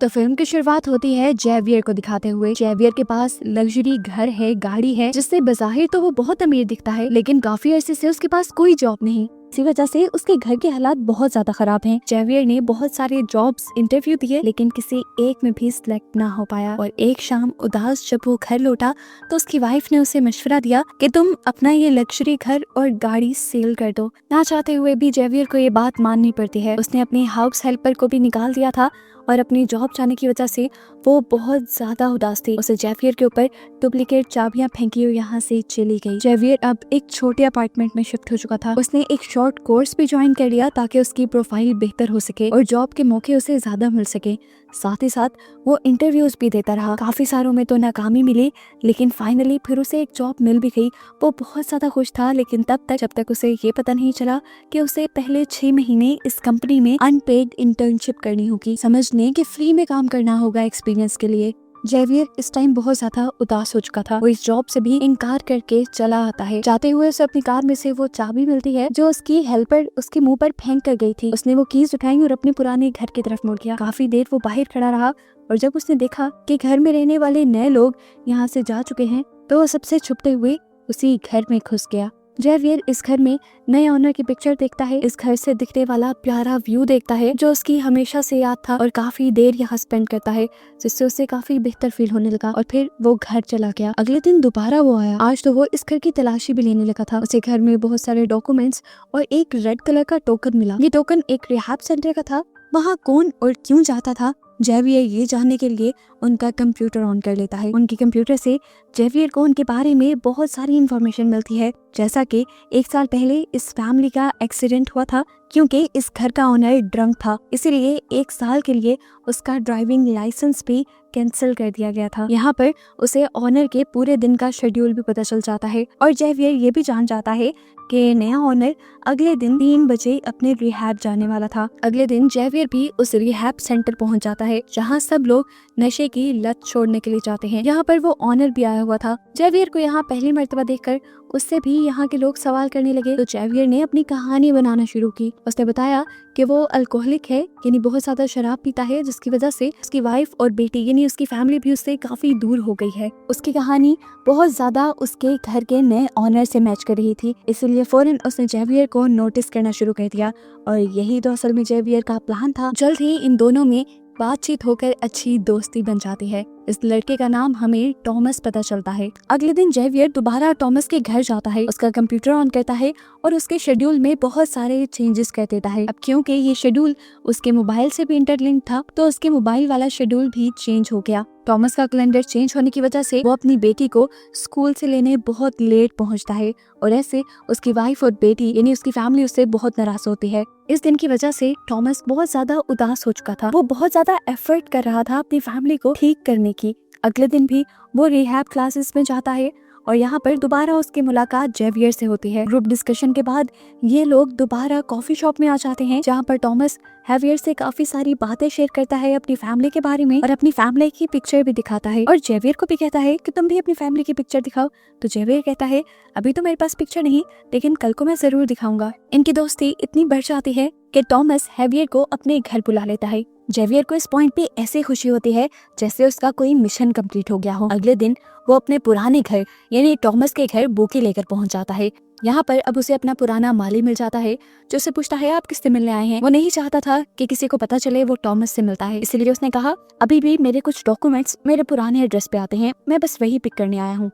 तो फिल्म की शुरुआत होती है जेवियर को दिखाते हुए। जेवियर के पास लग्जरी घर है, गाड़ी है, जिससे बज़ाहिर तो वो बहुत अमीर दिखता है, लेकिन काफी अरसे से उसके पास कोई जॉब नहीं। इसी वजह से उसके घर के हालात बहुत ज्यादा खराब हैं। जेवियर ने बहुत सारे जॉब्स इंटरव्यू दिए, लेकिन किसी एक में भी सिलेक्ट ना हो पाया। और एक शाम उदास जब वो घर लौटा तो उसकी वाइफ ने उसे मशवरा दिया कि तुम अपना ये लग्जरी घर और गाड़ी सेल कर दो। ना चाहते हुए भी जेवियर को ये बात माननी पड़ती है। उसने अपनी हाउस हेल्पर को भी निकाल दिया था और अपनी जॉब जाने की वजह से वो बहुत ज्यादा उदास थी। उसे जेवियर के ऊपर डुप्लीकेट चाबियां फेंकी और यहाँ से चली गई। जेवियर अब एक छोटे अपार्टमेंट में शिफ्ट हो चुका था। उसने एक शॉर्ट कोर्स भी ज्वाइन कर लिया ताकि उसकी प्रोफाइल बेहतर हो सके और जॉब के मौके उसे ज्यादा मिल सके। साथ ही साथ वो इंटरव्यूज भी देता रहा। काफी सारों में तो नाकामी मिली, लेकिन फाइनली फिर उसे एक जॉब मिल भी गई। वो बहुत ज्यादा खुश था, लेकिन जब तक उसे ये पता नहीं चला कि उसे पहले 6 महीने इस कंपनी में अनपेड इंटर्नशिप करनी होगी। समझने कि फ्री में काम करना होगा एक्सपीरियंस के लिए। जेवियर इस टाइम बहुत ज्यादा उदास हो चुका था। वो इस जॉब से भी इनकार करके चला आता है। जाते हुए उसे अपनी कार में से वो चाबी मिलती है जो उसकी हेल्पर उसके मुंह पर फेंक कर गई थी। उसने वो कीज उठाई और अपने पुराने घर की तरफ मुड़ गया। काफी देर वो बाहर खड़ा रहा और जब उसने देखा कि घर में रहने वाले नए लोग यहाँ से जा चुके हैं तो वो सबसे छुपते हुए उसी घर में घुस गया। जेवियर इस घर में नए ऑनर की पिक्चर देखता है। इस घर से दिखने वाला प्यारा व्यू देखता है जो उसकी हमेशा से याद था और काफी देर यहाँ स्पेंड करता है, जिससे उसे काफी बेहतर फील होने लगा और फिर वो घर चला गया। अगले दिन दोबारा वो आया। आज तो वो इस घर की तलाशी भी लेने लगा था। उसे घर में बहुत सारे डॉक्यूमेंट्स और एक रेड कलर का टोकन मिला। ये टोकन एक रिहैब सेंटर का था। वहाँ कौन और क्यों जाता था, जेवियर ये जानने के लिए उनका कंप्यूटर ऑन कर लेता है। उनके कंप्यूटर से जेवियर को उनके बारे में बहुत सारी इंफॉर्मेशन मिलती है, जैसा कि 1 साल पहले इस फैमिली का एक्सीडेंट हुआ था क्योंकि इस घर का ओनर ड्रंक था, इसीलिए 1 साल के लिए उसका ड्राइविंग लाइसेंस भी कैंसिल कर दिया गया था। यहाँ पर उसे ओनर के पूरे दिन का शेड्यूल भी पता चल जाता है और जेवियर ये भी जान जाता है कि नया ओनर अगले दिन 3 बजे अपने रिहैब जाने वाला था। अगले दिन जेवियर भी उस रिहैब सेंटर पहुंच जाता है जहां सब लोग नशे की लत छोड़ने के लिए जाते हैं। यहाँ पर वो ओनर भी आया हुआ था। जेवियर को यहाँ पहली मर्तबा देखकर उससे भी यहाँ के लोग सवाल करने लगे, तो जेवियर ने अपनी कहानी बनाना शुरू की। उसने बताया कि वो अल्कोहलिक है, यानी बहुत ज्यादा शराब पीता है, जिसकी वजह से उसकी वाइफ और बेटी यानी उसकी फैमिली भी उससे काफी दूर हो गई है। उसकी कहानी बहुत ज्यादा उसके घर के नए ऑनर से मैच कर रही थी, इसलिए फौरन उसने जेवियर को नोटिस करना शुरू कर दिया और यही तो असल में जेवियर का प्लान था। जल्द ही इन दोनों में बातचीत होकर अच्छी दोस्ती बन जाती है। इस लड़के का नाम हमें टॉमस पता चलता है। अगले दिन जेवियर दोबारा टॉमस के घर जाता है, उसका कंप्यूटर ऑन करता है और उसके शेड्यूल में बहुत सारे चेंजेस कर देता है। अब क्योंकि ये शेड्यूल उसके मोबाइल से भी इंटरलिंक था तो उसके मोबाइल वाला शेड्यूल भी चेंज हो गया। टॉमस का कैलेंडर चेंज होने की वजह से वो अपनी बेटी को स्कूल से लेने बहुत लेट पहुंचता है और ऐसे उसकी वाइफ और बेटी यानी उसकी फैमिली उससे बहुत नाराज होती है। इस दिन की वजह से टॉमस बहुत ज्यादा उदास हो चुका था। वो बहुत ज्यादा एफर्ट कर रहा था अपनी फैमिली को ठीक करने की। अगले दिन भी वो रिहैब क्लासेस में जाता है और यहाँ पर दोबारा उसकी मुलाकात जेवियर से होती है। ग्रुप डिस्कशन के बाद ये लोग दोबारा कॉफी शॉप में आ जाते हैं जहाँ पर टॉमस जेवियर से काफी सारी बातें शेयर करता है अपनी फैमिली के बारे में और अपनी फैमिली की पिक्चर भी दिखाता है और जेवियर को भी कहता है कि तुम भी अपनी फैमिली की पिक्चर दिखाओ। तो जेवियर कहता है अभी तो मेरे पास पिक्चर नहीं, लेकिन कल को मैं जरूर दिखाऊंगा। इनकी दोस्ती इतनी बढ़ जाती है कि टॉमस जेवियर को अपने घर बुला लेता है। जेवियर को इस पॉइंट पे ऐसे खुशी होती है जैसे उसका कोई मिशन कंप्लीट हो गया हो। अगले दिन वो अपने पुराने घर यानी टॉमस के घर बुके लेकर पहुंच जाता है। यहाँ पर अब उसे अपना पुराना माली मिल जाता है जो उसे पूछता है आप किससे मिलने आए हैं। वो नहीं चाहता था कि किसी को पता चले वो टॉमस से मिलता है, इसलिए उसने कहा अभी भी मेरे कुछ डॉक्यूमेंट्स मेरे पुराने एड्रेस पे आते हैं, मैं बस वही पिक करने आया हूँ।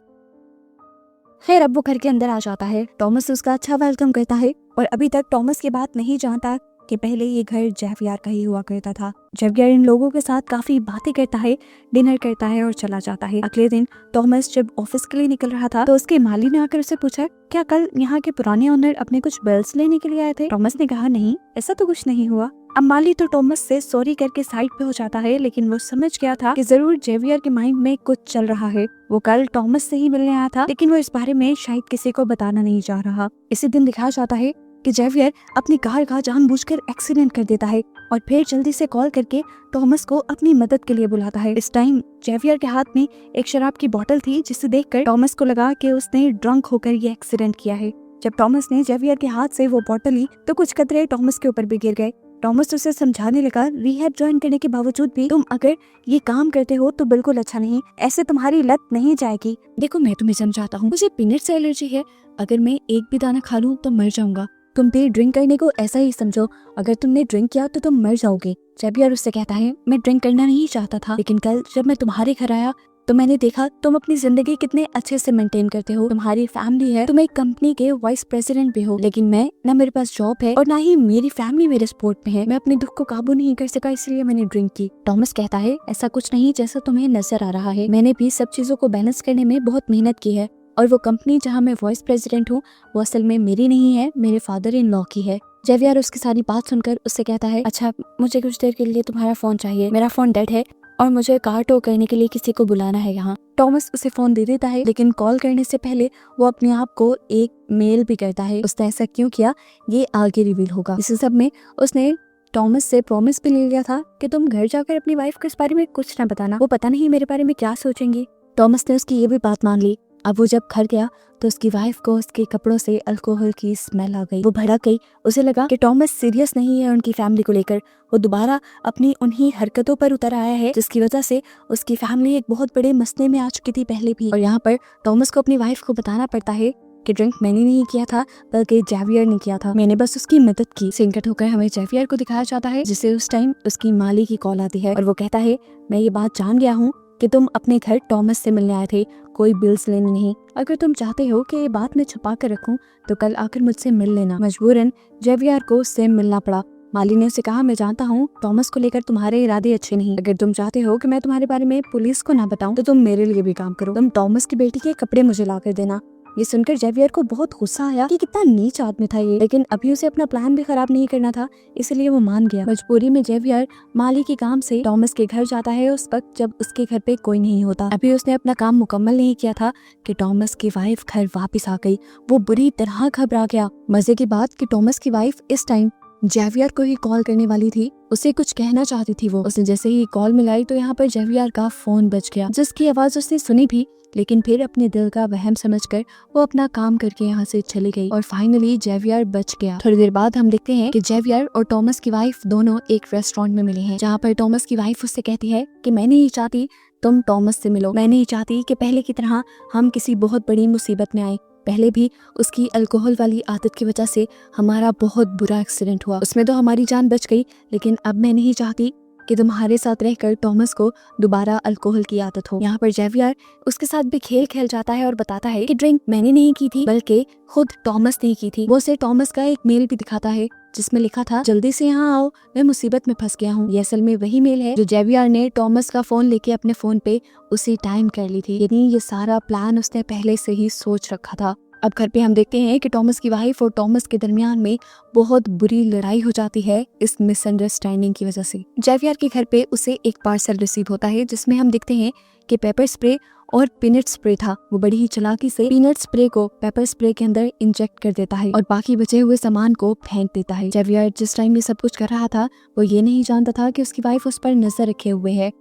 खैर अब वो घर के अंदर आ जाता है। टॉमस उसका अच्छा वेलकम करता है और अभी तक टॉमस की बात नहीं जानता कि पहले ये घर जेवियर का ही हुआ करता था। जेवियर इन लोगों के साथ काफी बातें करता है, डिनर करता है और चला जाता है। अगले दिन टॉमस जब ऑफिस के लिए निकल रहा था तो उसके माली ने आकर उससे पूछा क्या कल यहाँ के पुराने ओनर अपने कुछ बिल्स लेने के लिए आए थे। टॉमस ने कहा नहीं, ऐसा तो कुछ नहीं हुआ। अब माली तो टॉमस से सॉरी करके साइड पे हो जाता है, लेकिन वो समझ गया था कि जरूर जेवियर के माइंड में कुछ चल रहा है। वो कल टॉमस से ही मिलने आया था, लेकिन वो इस बारे में शायद किसी को बताना नहीं चाह रहा। इसी दिन दिखाया जाता है कि जेवियर अपनी कार का जानबूझकर एक्सीडेंट कर देता है और फिर जल्दी से कॉल करके टॉमस को अपनी मदद के लिए बुलाता है। इस टाइम जेवियर के हाथ में एक शराब की बोतल थी जिसे देखकर टॉमस को लगा कि उसने ड्रंक होकर ये एक्सीडेंट किया है। जब टॉमस ने जेवियर के हाथ से वो बोतल ली तो कुछ कतरे टॉमस के ऊपर भी गिर गए, टॉमस उसे समझाने लगा, रिहैब ज्वाइन करने के बावजूद भी तुम अगर ये काम करते हो तो बिल्कुल अच्छा नहीं, ऐसे तुम्हारी लत नहीं जाएगी। देखो मैं तुम्हें समझाता हूँ, मुझे पीनट से एलर्जी है, अगर मैं एक भी दाना खा लूँ तो मर जाऊंगा। तुम भी ड्रिंक करने को ऐसा ही समझो, अगर तुमने ड्रिंक किया तो तुम मर जाओगे। जेवियर उससे कहता है, मैं ड्रिंक करना नहीं चाहता था, लेकिन कल जब मैं तुम्हारे घर आया तो मैंने देखा तुम अपनी जिंदगी कितने अच्छे से मेंटेन करते हो, तुम्हारी फैमिली है, तुम एक कंपनी के वाइस प्रेसिडेंट भी हो, लेकिन मैं ना मेरे पास जॉब है और ना ही मेरी फैमिली मेरे सपोर्ट में है। मैं अपने दुख को काबू नहीं कर सका, इसलिए मैंने ड्रिंक की। टॉमस कहता है, ऐसा कुछ नहीं जैसा तुम्हें नजर आ रहा है, मैंने भी सब चीजों को बैलेंस करने में बहुत मेहनत की है, और वो कंपनी जहाँ मैं वाइस प्रेसिडेंट हूँ वो असल में मेरी नहीं है, मेरे फादर इन लॉ की है। जेवियर उसकी सारी बात सुनकर उससे कहता है, अच्छा मुझे कुछ देर के लिए तुम्हारा फोन चाहिए, मेरा फोन डेड है और मुझे कार टो करने के लिए किसी को बुलाना है यहाँ। टॉमस उसे फोन दे देता है, लेकिन कॉल करने से पहले वो अपने आप को एक मेल भी करता है। उसने ऐसा क्यों किया ये आगे रिवील होगा। इसी सब में उसने टॉमस से प्रॉमिस भी ले लिया था कि तुम घर जाकर अपनी वाइफ को इस बारे में कुछ ना बताना, वो पता नहीं मेरे बारे में क्या सोचेंगी। टॉमस ने उसकी ये भी बात मान ली। अब वो जब घर गया तो उसकी वाइफ को उसके कपड़ों से अल्कोहल की स्मेल आ गई। वो भड़क गई, उसे लगा कि टॉमस सीरियस नहीं है उनकी फैमिली को लेकर। वो दोबारा अपनी उन्हीं हरकतों पर उतर आया है जिसकी वजह से उसकी फैमिली एक बहुत बड़े मसले में आ चुकी थी पहले भी। और यहाँ पर टॉमस को अपनी वाइफ को बताना पड़ता है कि ड्रिंक मैंने नहीं किया था बल्कि जेवियर ने किया था, मैंने बस उसकी मदद की। सिंकट होकर हमें जेवियर को दिखाया जाता है, जिसे उस टाइम उसकी माली की कॉल आती है और वो कहता है, मैं ये बात जान गया हूँ कि तुम अपने घर टॉमस से मिलने आए थे, कोई बिल्स लेने नहीं। अगर तुम चाहते हो कि ये बात मैं छुपा कर रखूं तो कल आकर मुझसे मिल लेना। मजबूरन जेवियर को उससे मिलना पड़ा। माली ने उसे कहा, मैं जानता हूँ टॉमस को लेकर तुम्हारे इरादे अच्छे नहीं, अगर तुम चाहते हो कि मैं तुम्हारे बारे में पुलिस को ना बताऊं तो तुम मेरे लिए भी काम करो, तुम टॉमस की बेटी के कपड़े मुझे ला कर देना। ये सुनकर जेवियर को बहुत गुस्सा आया कि कितना नीच आदमी था ये, लेकिन अभी उसे अपना प्लान भी खराब नहीं करना था, इसलिए वो मान गया। मजबूरी में जेवियर माली के काम से टॉमस के घर जाता है उस वक्त जब उसके घर पे कोई नहीं होता। अभी उसने अपना काम मुकम्मल नहीं किया था कि टॉमस की वाइफ घर वापस आ गई। वो बुरी तरह घबरा गया। मजे की बात कि टॉमस की वाइफ इस टाइम जेवियर को ही कॉल करने वाली थी, उसे कुछ कहना चाहती थी वो। उसने जैसे ही कॉल मिलाई तो यहाँ पर जेवियर का फोन बज गया, जिसकी आवाज उसने सुनी भी, लेकिन फिर अपने दिल का वहम समझकर वो अपना काम करके यहाँ से चली गई और फाइनली जेवियर बच गया। थोड़ी देर बाद हम देखते हैं कि जेवियर और टॉमस की वाइफ दोनों एक रेस्टोरेंट में मिले हैं, जहाँ पर टॉमस की वाइफ उससे कहती है कि मैं नहीं चाहती तुम टॉमस से मिलो, मैं नहीं चाहती कि पहले की तरह हम किसी बहुत बड़ी मुसीबत में आए। पहले भी उसकी अल्कोहल वाली आदत की वजह से हमारा बहुत बुरा एक्सीडेंट हुआ, उसमें तो हमारी जान बच गई, लेकिन अब मैं नहीं चाहती कि तुम्हारे साथ रहकर टॉमस को दोबारा अल्कोहल की आदत हो। यहाँ पर जेवियर उसके साथ भी खेल खेल जाता है और बताता है कि ड्रिंक मैंने नहीं की थी बल्कि खुद टॉमस ने की थी। वो उसे टॉमस का एक मेल भी दिखाता है जिसमें लिखा था, जल्दी से यहाँ आओ, मैं मुसीबत में फंस गया हूँ। ये असल में वही मेल है जो जेवियर ने टॉमस का फोन लेके अपने फोन पे उसी टाइम कर ली थी, यानी ये सारा प्लान उसने पहले से ही सोच रखा था। अब घर पे हम देखते हैं कि टॉमस की वाइफ और टॉमस के दरमियान में बहुत बुरी लड़ाई हो जाती है इस मिसअंडरस्टैंडिंग की वजह से। जेवियर के घर पे उसे एक पार्सल रिसीव होता है जिसमें हम देखते हैं कि पेपर स्प्रे और पीनट स्प्रे था। वो बड़ी ही चालाकी से पीनट स्प्रे को पेपर स्प्रे के अंदर इंजेक्ट कर देता है और बाकी बचे हुए सामान को फेंक देता है। जेवियर जिस टाइम ये सब कुछ कर रहा था वो ये नहीं जानता था कि उसकी वाइफ उस पर नजर रखे हुए है।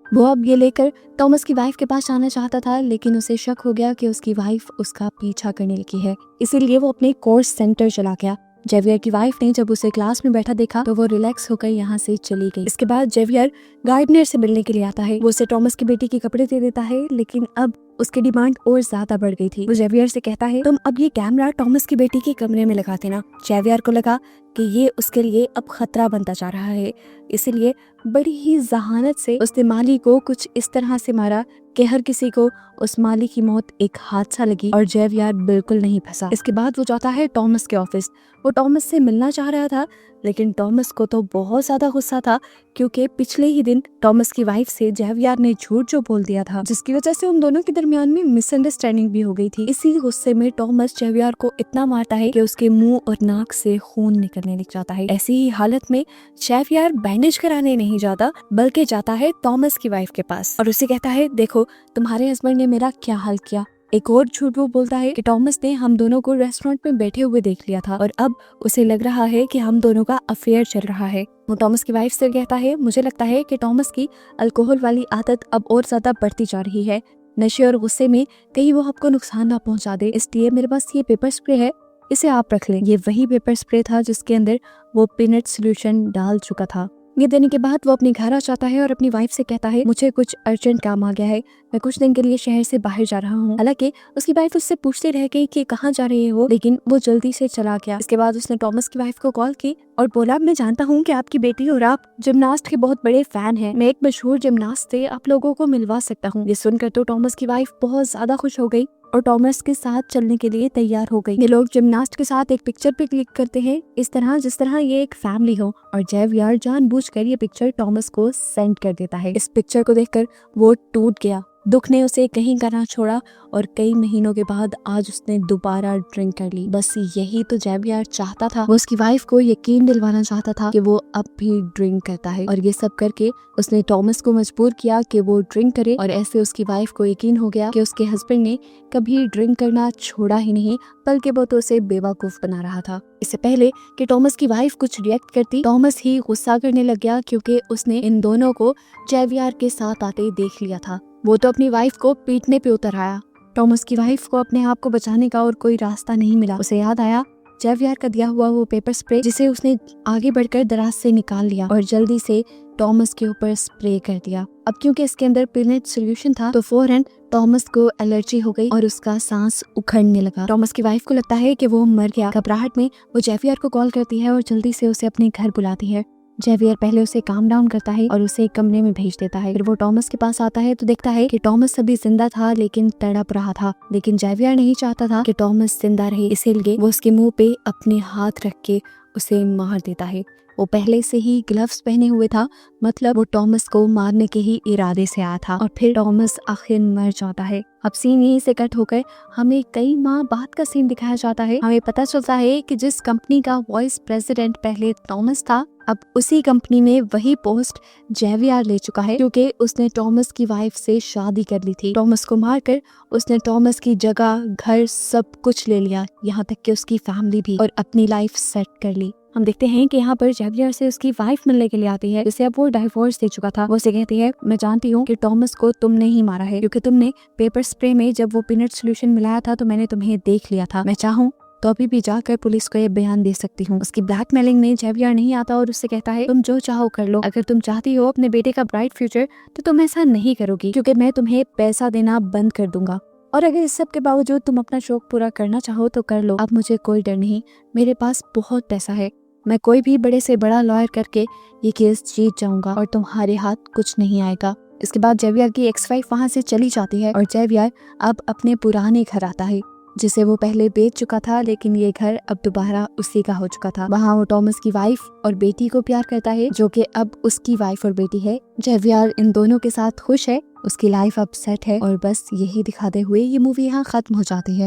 वो अब ये लेकर टॉमस की वाइफ के पास जाना चाहता था, लेकिन उसे शक हो गया कि उसकी वाइफ उसका पीछा करने लगी है, इसीलिए वो अपने कोर्स सेंटर चला गया। जेवियर की वाइफ ने जब उसे क्लास में बैठा देखा तो वो रिलैक्स होकर यहाँ से चली गई। इसके बाद जेवियर गार्डनर से मिलने के लिए आता है। वो उसे टॉमस की बेटी के कपड़े दे देता है, लेकिन अब उसकी डिमांड और ज्यादा बढ़ गई थी। वो जेवियर से कहता है, तुम अब ये कैमरा टॉमस की बेटी के कमरे में लगा देना। जेवियर को लगा कि ये उसके लिए अब खतरा बनता जा रहा है, इसलिए बड़ी ही जहानत से उसने माली को कुछ इस तरह से मारा कि हर किसी को उस माली की मौत एक हादसा लगी और जेवियर बिल्कुल नहीं फंसा। इसके बाद वो जाता है टॉमस के ऑफिस। वो टॉमस से मिलना चाह रहा था, लेकिन टॉमस को तो बहुत ज्यादा गुस्सा था क्योंकि पिछले ही दिन टॉमस की वाइफ से जेवियर ने झूठ जो बोल दिया था, जिसकी वजह से उन दोनों के दरमियान में मिसअंडरस्टैंडिंग भी हो गई थी। इसी गुस्से में टॉमस जेवियर को इतना मारता है कि उसके मुंह और नाक से खून निकलने लग जाता है। ऐसी ही हालत में जेवियर बैंडेज कराने नहीं जाता बल्कि जाता है टॉमस की वाइफ के पास और उसे कहता है, देखो तुम्हारे हस्बैंड ने मेरा क्या हाल किया। एक और झूठ वो बोलता है कि टॉमस ने हम दोनों को रेस्टोरेंट में बैठे हुए देख लिया था और अब उसे लग रहा है कि हम दोनों का अफेयर चल रहा है। वो टॉमस की वाइफ से कहता है, मुझे लगता है कि टॉमस की अल्कोहल वाली आदत अब और ज्यादा बढ़ती जा रही है। नशे और गुस्से में कहीं वो आपको नुकसान ना पहुंचा दे, इसलिए मेरे पास ये पेपर स्प्रे है, इसे आप रख लें। ये वही पेपर स्प्रे था जिसके अंदर वो पीनट सोल्यूशन डाल चुका था। ये देने के बाद वो अपने घर आ जाता है और अपनी वाइफ से कहता है, मुझे कुछ अर्जेंट काम आ गया है, मैं कुछ दिन के लिए शहर से बाहर जा रहा हूँ। हालांकि उसकी वाइफ उससे पूछते रह गई कि कहाँ जा रही है वो, लेकिन वो जल्दी से चला गया। इसके बाद उसने टॉमस की वाइफ को कॉल की और बोला, मैं जानता हूँ कि आपकी बेटी और आप जिमनास्ट के बहुत बड़े फैन हैं, मैं एक मशहूर जिमनास्ट से आप लोगों को मिलवा सकता हूँ। ये सुनकर तो टॉमस की वाइफ बहुत ज्यादा खुश हो गई और टॉमस के साथ चलने के लिए तैयार हो गई। ये लोग जिमनास्ट के साथ एक पिक्चर पे क्लिक करते हैं, इस तरह जिस तरह ये एक फैमिली हो, और जेवियर जानबूझकर ये पिक्चर टॉमस को सेंड कर देता है। इस पिक्चर को देखकर वो टूट गया। दुख ने उसे कहीं का ना छोड़ा और कई महीनों के बाद आज उसने दोबारा ड्रिंक कर ली। बस यही तो जेवियर चाहता था। वो उसकी वाइफ को यकीन दिलवाना चाहता था कि वो अब भी ड्रिंक करता है, और ये सब करके उसने टॉमस को मजबूर किया कि वो ड्रिंक करे। और ऐसे उसकी वाइफ को यकीन हो गया कि उसके हस्बैंड ने कभी ड्रिंक करना छोड़ा ही नहीं, बल्कि वो तो उसे बेवकूफ बना रहा था। इससे पहले कि टॉमस की वाइफ कुछ रिएक्ट करती, टॉमस ही गुस्सा करने लग गया, क्योंकि उसने इन दोनों को जेवियर के साथ आते देख लिया था। वो तो अपनी वाइफ को पीटने पे उतर आया। टॉमस की वाइफ को अपने आप को बचाने का और कोई रास्ता नहीं मिला। उसे याद आया जेवियर का दिया हुआ वो पेपर स्प्रे, जिसे उसने आगे बढ़कर दराज से निकाल लिया और जल्दी से टॉमस के ऊपर स्प्रे कर दिया। अब क्योंकि इसके अंदर पीनट सोल्यूशन था, तो फौरन टॉमस को एलर्जी हो गई और उसका सांस उखड़ने लगा। टॉमस की वाइफ को लगता है कि वो मर गया। घबराहट में वो जेवियर को कॉल करती है और जल्दी से उसे अपने घर बुलाती है। जेवियर पहले उसे काम डाउन करता है और उसे एक कमरे में भेज देता है। फिर वो टॉमस के पास आता है तो देखता है कि टॉमस अभी जिंदा था, लेकिन तड़प रहा था। लेकिन जेवियर नहीं चाहता था कि टॉमस जिंदा रहे, इसीलिए वो उसके मुंह पे अपने हाथ रख के उसे मार देता है। वो पहले से ही ग्लव्स पहने हुए था, मतलब वो टॉमस को मारने के ही इरादे से आया था। और फिर टॉमस आखिर मर जाता है। अब सीन यहीं से कट होकर हमें कई माह बाद का सीन दिखाया जाता है। हमें पता चलता है कि जिस कंपनी का वाइस प्रेसिडेंट पहले टॉमस था, अब उसी कंपनी में वही पोस्ट जेवियर ले चुका है, क्योंकि उसने टॉमस की वाइफ से शादी कर ली थी। टॉमस को मारकर उसने टॉमस की जगह, घर, सब कुछ ले लिया, यहाँ तक कि उसकी फैमिली भी, और अपनी लाइफ सेट कर ली। हम देखते हैं कि यहाँ पर जेवियर से उसकी वाइफ मिलने के लिए आती है, जिसे अब वो डाइवोर्स दे चुका था। वो उसे कहती है, मैं जानती हूँ कि टॉमस को तुमने ही मारा है, क्योंकि तुमने पेपर स्प्रे में जब वो पीनट सोल्यूशन मिलाया था तो मैंने तुम्हें देख लिया था। मैं चाहूँ तो अभी भी जाकर पुलिस को ये बयान दे सकती हूँ। उसकी ब्लैकमेलिंग में जेवियर नहीं आता और उससे कहता है, तुम जो चाहो कर लो, अगर तुम चाहती हो अपने बेटे का ब्राइट फ्यूचर तो तुम ऐसा नहीं करोगी, क्योंकि मैं तुम्हें पैसा देना बंद कर दूंगा, और अगर इस सब के बावजूद तुम अपना शौक पूरा करना चाहो तो कर लो। अब मुझे कोई डर नहीं, मेरे पास बहुत पैसा है, मैं कोई भी बड़े से बड़ा लॉयर करके ये केस जीत जाऊंगा और तुम्हारे हाथ कुछ नहीं आएगा। इसके बाद जेवियर की एक्स वाइफ वहाँ से चली जाती है और जेवियर अब अपने पुराने घर आता है, जिसे वो पहले बेच चुका था, लेकिन ये घर अब दोबारा उसी का हो चुका था। वहाँ वो टॉमस की वाइफ और बेटी को प्यार करता है, जो कि अब उसकी वाइफ और बेटी है। जेवियर इन दोनों के साथ खुश है, उसकी लाइफ अब सेट है, और बस यही दिखाते हुए ये मूवी यहाँ खत्म हो जाती है।